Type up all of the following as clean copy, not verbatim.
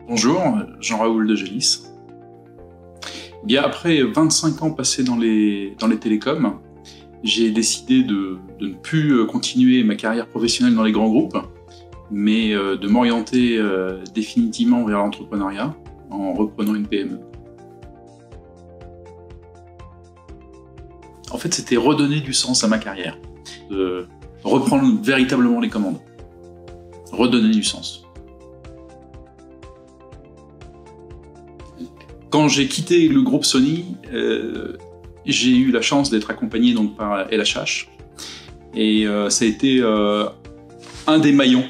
Bonjour, Jean-Raoul de Gélis. Bien, après 25 ans passés dans les télécoms, j'ai décidé de ne plus continuer ma carrière professionnelle dans les grands groupes, mais de m'orienter définitivement vers l'entrepreneuriat en reprenant une PME. En fait, c'était redonner du sens à ma carrière, de reprendre véritablement les commandes, redonner du sens. Quand j'ai quitté le groupe Sony, j'ai eu la chance d'être accompagné donc, par LHH. Et ça a été un des maillons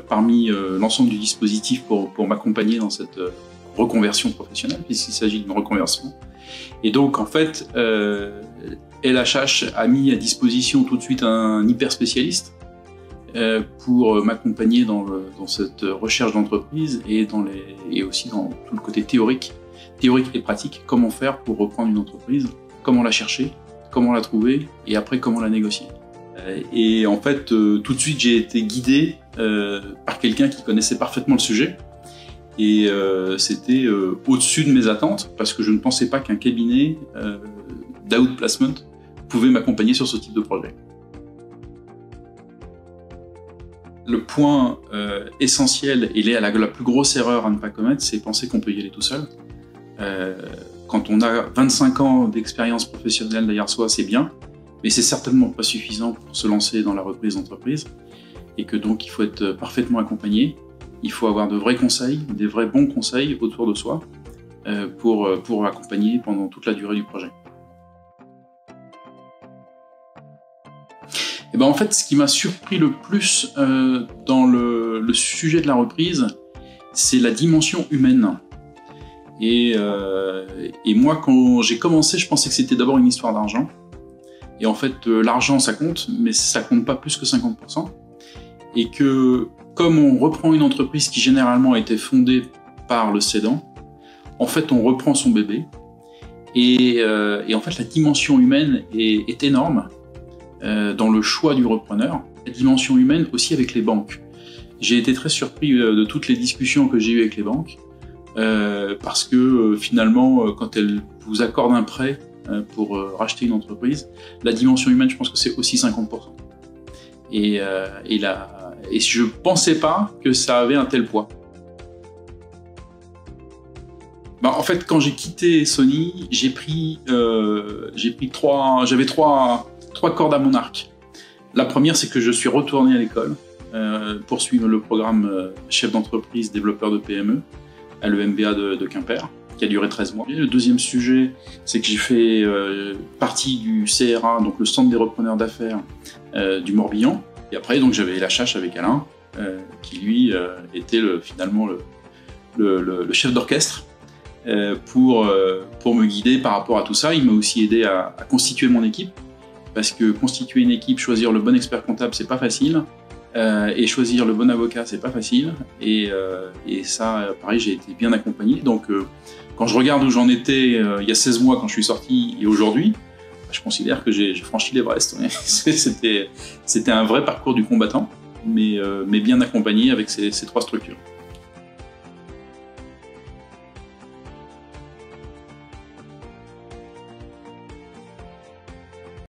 parmi l'ensemble du dispositif pour m'accompagner dans cette reconversion professionnelle, puisqu'il s'agit d'une reconversion. Et donc, en fait, LHH a mis à disposition tout de suite un hyper spécialiste pour m'accompagner dans cette recherche d'entreprise et aussi dans tout le côté théorique et pratique, comment faire pour reprendre une entreprise, comment la chercher, comment la trouver et après comment la négocier. Et en fait, tout de suite, j'ai été guidé par quelqu'un qui connaissait parfaitement le sujet et c'était au-dessus de mes attentes parce que je ne pensais pas qu'un cabinet d'outplacement pouvait m'accompagner sur ce type de projet. Le point essentiel et la plus grosse erreur à ne pas commettre, c'est penser qu'on peut y aller tout seul. Quand on a 25 ans d'expérience professionnelle derrière soi, c'est bien, mais c'est certainement pas suffisant pour se lancer dans la reprise d'entreprise et que donc il faut être parfaitement accompagné. Il faut avoir de vrais conseils, des vrais bons conseils autour de soi pour accompagner pendant toute la durée du projet. Et ben en fait, ce qui m'a surpris le plus dans le sujet de la reprise, c'est la dimension humaine. Et moi, quand j'ai commencé, je pensais que c'était d'abord une histoire d'argent. Et en fait, l'argent, ça compte, mais ça compte pas plus que 50%. Et que, comme on reprend une entreprise qui généralement a été fondée par le cédant, en fait, on reprend son bébé. Et en fait, la dimension humaine est énorme dans le choix du repreneur. La dimension humaine aussi avec les banques. J'ai été très surpris de toutes les discussions que j'ai eues avec les banques. Parce que finalement, quand elles vous accordent un prêt pour racheter une entreprise, la dimension humaine, je pense que c'est aussi 50%. Et je ne pensais pas que ça avait un tel poids. En fait, quand j'ai quitté Sony, j'avais trois cordes à mon arc. La première, c'est que je suis retourné à l'école pour suivre le programme chef d'entreprise développeur de PME à l'EMBA de Quimper, qui a duré 13 mois. Et le deuxième sujet, c'est que j'ai fait partie du CRA, donc le Centre des repreneurs d'affaires du Morbihan. Et après, donc j'avais LHH avec Alain, qui lui était finalement le chef d'orchestre pour me guider par rapport à tout ça. Il m'a aussi aidé à constituer mon équipe, parce que constituer une équipe, choisir le bon expert comptable, c'est pas facile. Et choisir le bon avocat, c'est pas facile. Et ça, pareil, j'ai été bien accompagné. Donc, quand je regarde où j'en étais il y a 16 mois quand je suis sorti et aujourd'hui, je considère que j'ai franchi l'Everest. C'était un vrai parcours du combattant, mais bien accompagné avec ces trois structures.